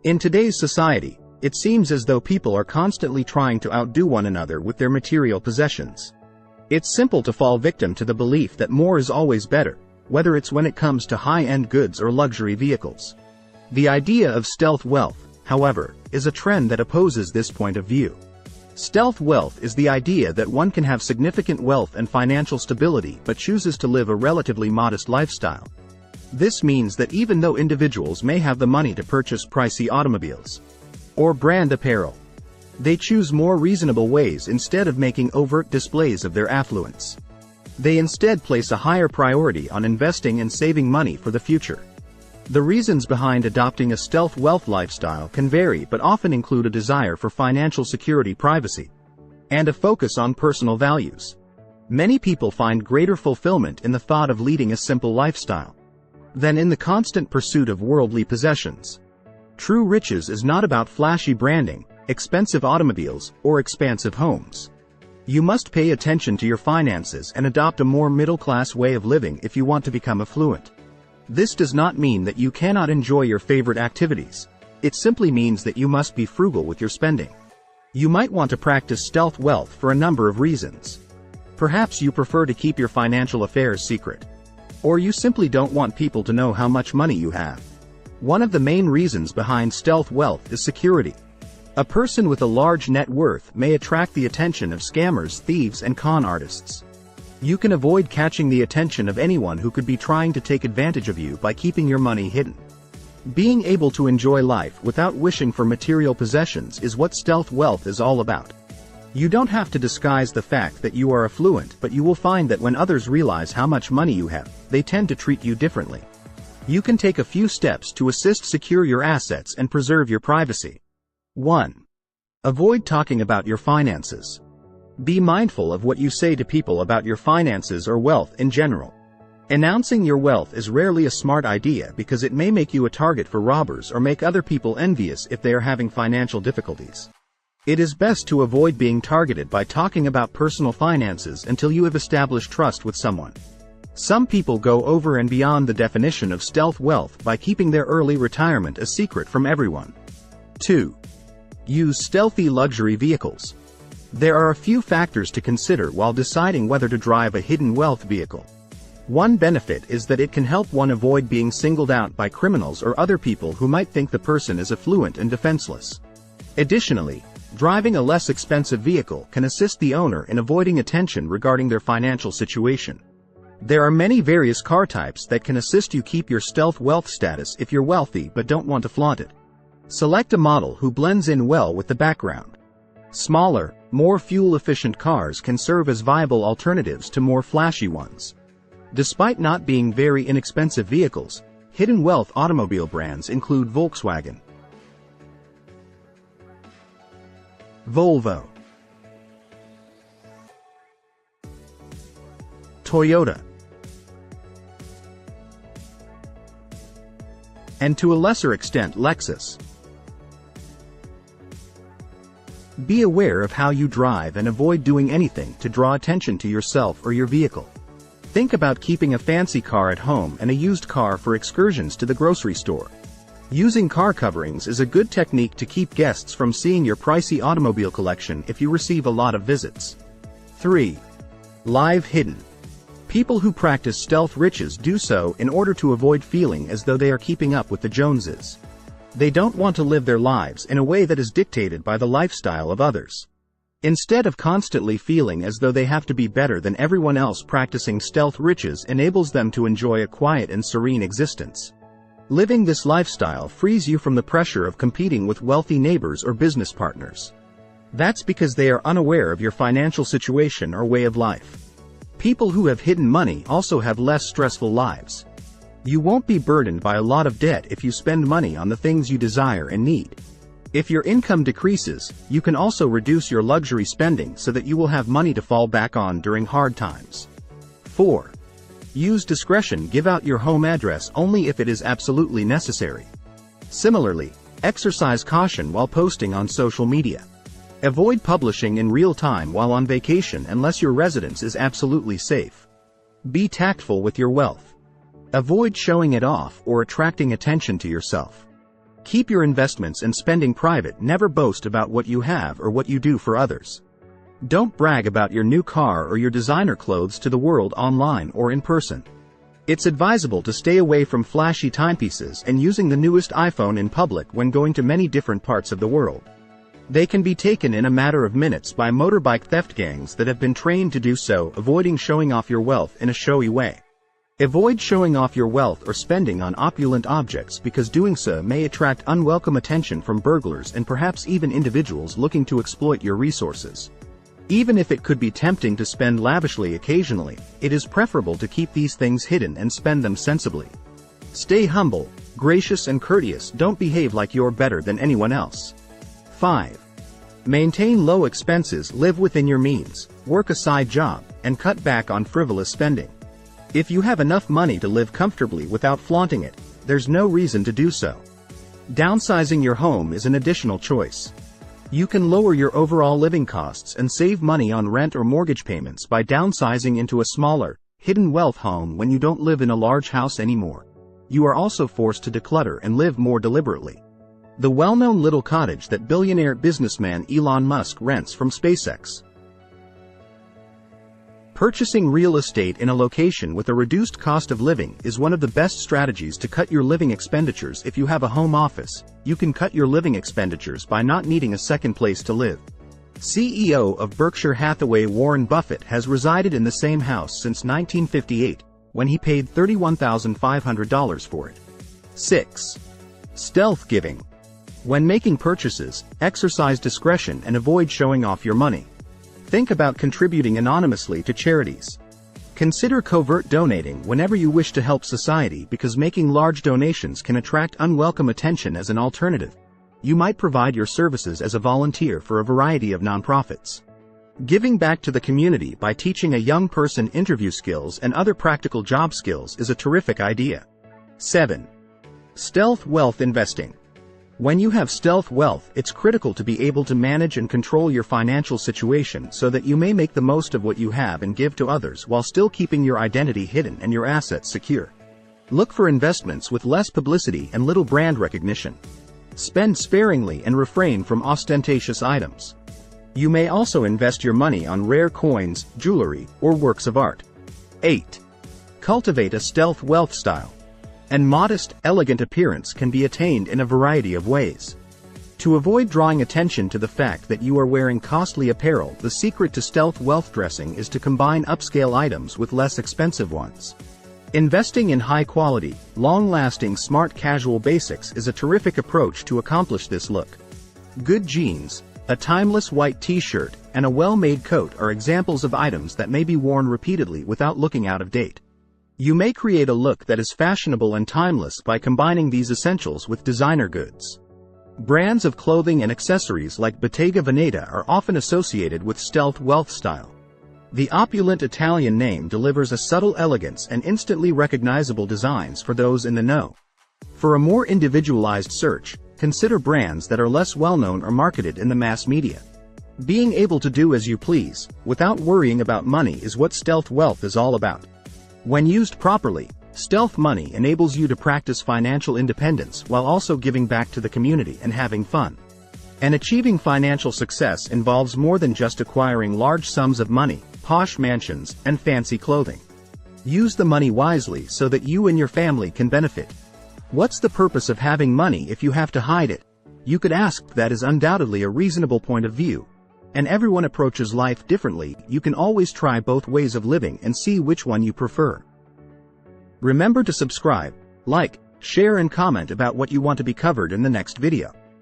In today's society, it seems as though people are constantly trying to outdo one another with their material possessions. It's simple to fall victim to the belief that more is always better, whether it's when it comes to high-end goods or luxury vehicles. The idea of stealth wealth, however, is a trend that opposes this point of view. Stealth wealth is the idea that one can have significant wealth and financial stability but chooses to live a relatively modest lifestyle. This means that even though individuals may have the money to purchase pricey automobiles or brand apparel, they choose more reasonable ways instead of making overt displays of their affluence. They instead place a higher priority on investing and saving money for the future. The reasons behind adopting a stealth wealth lifestyle can vary but often include a desire for financial security, privacy, and a focus on personal values. Many people find greater fulfillment in the thought of leading a simple lifestyle than in the constant pursuit of worldly possessions. True riches is not about flashy branding, expensive automobiles, or expansive homes. You must pay attention to your finances and adopt a more middle-class way of living if you want to become affluent. This does not mean that you cannot enjoy your favorite activities. It simply means that you must be frugal with your spending. You might want to practice stealth wealth for a number of reasons. Perhaps you prefer to keep your financial affairs secret, or you simply don't want people to know how much money you have. One of the main reasons behind stealth wealth is security. A person with a large net worth may attract the attention of scammers, thieves, and con artists. You can avoid catching the attention of anyone who could be trying to take advantage of you by keeping your money hidden. Being able to enjoy life without wishing for material possessions is what stealth wealth is all about. You don't have to disguise the fact that you are affluent, but you will find that when others realize how much money you have, they tend to treat you differently. You can take a few steps to assist secure your assets and preserve your privacy. 1. Avoid talking about your finances. Be mindful of what you say to people about your finances or wealth in general. Announcing your wealth is rarely a smart idea because it may make you a target for robbers or make other people envious if they are having financial difficulties. It is best to avoid being targeted by talking about personal finances until you have established trust with someone. Some people go over and beyond the definition of stealth wealth by keeping their early retirement a secret from everyone. 2. Use stealthy luxury vehicles. There are a few factors to consider while deciding whether to drive a hidden wealth vehicle. One benefit is that it can help one avoid being singled out by criminals or other people who might think the person is affluent and defenseless. Additionally, driving a less expensive vehicle can assist the owner in avoiding attention regarding their financial situation. There are many various car types that can assist you keep your stealth wealth status if you're wealthy but don't want to flaunt it. Select a model who blends in well with the background. Smaller, more fuel-efficient cars can serve as viable alternatives to more flashy ones. Despite not being very inexpensive vehicles, hidden wealth automobile brands include Volkswagen, Volvo, Toyota, and to a lesser extent Lexus. Be aware of how you drive and avoid doing anything to draw attention to yourself or your vehicle. Think about keeping a fancy car at home and a used car for excursions to the grocery store. Using car coverings is a good technique to keep guests from seeing your pricey automobile collection if you receive a lot of visits. 3. Live hidden. People who practice stealth riches do so in order to avoid feeling as though they are keeping up with the Joneses. They don't want to live their lives in a way that is dictated by the lifestyle of others. Instead of constantly feeling as though they have to be better than everyone else, practicing stealth riches enables them to enjoy a quiet and serene existence. Living this lifestyle frees you from the pressure of competing with wealthy neighbors or business partners. That's because they are unaware of your financial situation or way of life. People who have hidden money also have less stressful lives. You won't be burdened by a lot of debt if you spend money on the things you desire and need. If your income decreases, you can also reduce your luxury spending so that you will have money to fall back on during hard times. 4. Use discretion. Give out your home address only if it is absolutely necessary. Similarly, exercise caution while posting on social media. Avoid publishing in real time while on vacation unless your residence is absolutely safe. Be tactful with your wealth. Avoid showing it off or attracting attention to yourself. Keep your investments and spending private. Never boast about what you have or what you do for others. Don't brag about your new car or your designer clothes to the world online or in person. It's advisable to stay away from flashy timepieces and using the newest iPhone in public when going to many different parts of the world. They can be taken in a matter of minutes by motorbike theft gangs that have been trained to do so. Avoiding showing off your wealth in a showy way. Avoid showing off your wealth or spending on opulent objects because doing so may attract unwelcome attention from burglars and perhaps even individuals looking to exploit your resources. Even if it could be tempting to spend lavishly occasionally, it is preferable to keep these things hidden and spend them sensibly. Stay humble, gracious and courteous. Don't behave like you're better than anyone else. 5. Maintain low expenses. Live within your means, work a side job, and cut back on frivolous spending. If you have enough money to live comfortably without flaunting it, there's no reason to do so. Downsizing your home is an additional choice. You can lower your overall living costs and save money on rent or mortgage payments by downsizing into a smaller, hidden wealth home when you don't live in a large house anymore. You are also forced to declutter and live more deliberately. The well-known little cottage that billionaire businessman Elon Musk rents from SpaceX. Purchasing real estate in a location with a reduced cost of living is one of the best strategies to cut your living expenditures. If you have a home office, you can cut your living expenditures by not needing a second place to live. CEO of Berkshire Hathaway Warren Buffett has resided in the same house since 1958, when he paid $31,500 for it. 6. Stealth giving. When making purchases, exercise discretion and avoid showing off your money. Think about contributing anonymously to charities. Consider covert donating whenever you wish to help society because making large donations can attract unwelcome attention. As an alternative, you might provide your services as a volunteer for a variety of nonprofits. Giving back to the community by teaching a young person interview skills and other practical job skills is a terrific idea. 7. Stealth wealth investing. When you have stealth wealth, it's critical to be able to manage and control your financial situation so that you may make the most of what you have and give to others while still keeping your identity hidden and your assets secure. Look for investments with less publicity and little brand recognition. Spend sparingly and refrain from ostentatious items. You may also invest your money on rare coins, jewelry, or works of art. 8. Cultivate a stealth wealth style. And modest, elegant appearance can be attained in a variety of ways. To avoid drawing attention to the fact that you are wearing costly apparel, the secret to stealth wealth dressing is to combine upscale items with less expensive ones. Investing in high-quality, long-lasting smart casual basics is a terrific approach to accomplish this look. Good jeans, a timeless white t-shirt, and a well-made coat are examples of items that may be worn repeatedly without looking out of date. You may create a look that is fashionable and timeless by combining these essentials with designer goods. Brands of clothing and accessories like Bottega Veneta are often associated with stealth wealth style. The opulent Italian name delivers a subtle elegance and instantly recognizable designs for those in the know. For a more individualized search, consider brands that are less well-known or marketed in the mass media. Being able to do as you please, without worrying about money, is what stealth wealth is all about. When used properly, stealth money enables you to practice financial independence while also giving back to the community and having fun. And achieving financial success involves more than just acquiring large sums of money, posh mansions, and fancy clothing. Use the money wisely so that you and your family can benefit. What's the purpose of having money if you have to hide it? You could ask. That is undoubtedly a reasonable point of view. And everyone approaches life differently. You can always try both ways of living and see which one you prefer. Remember to subscribe, like, share and comment about what you want to be covered in the next video.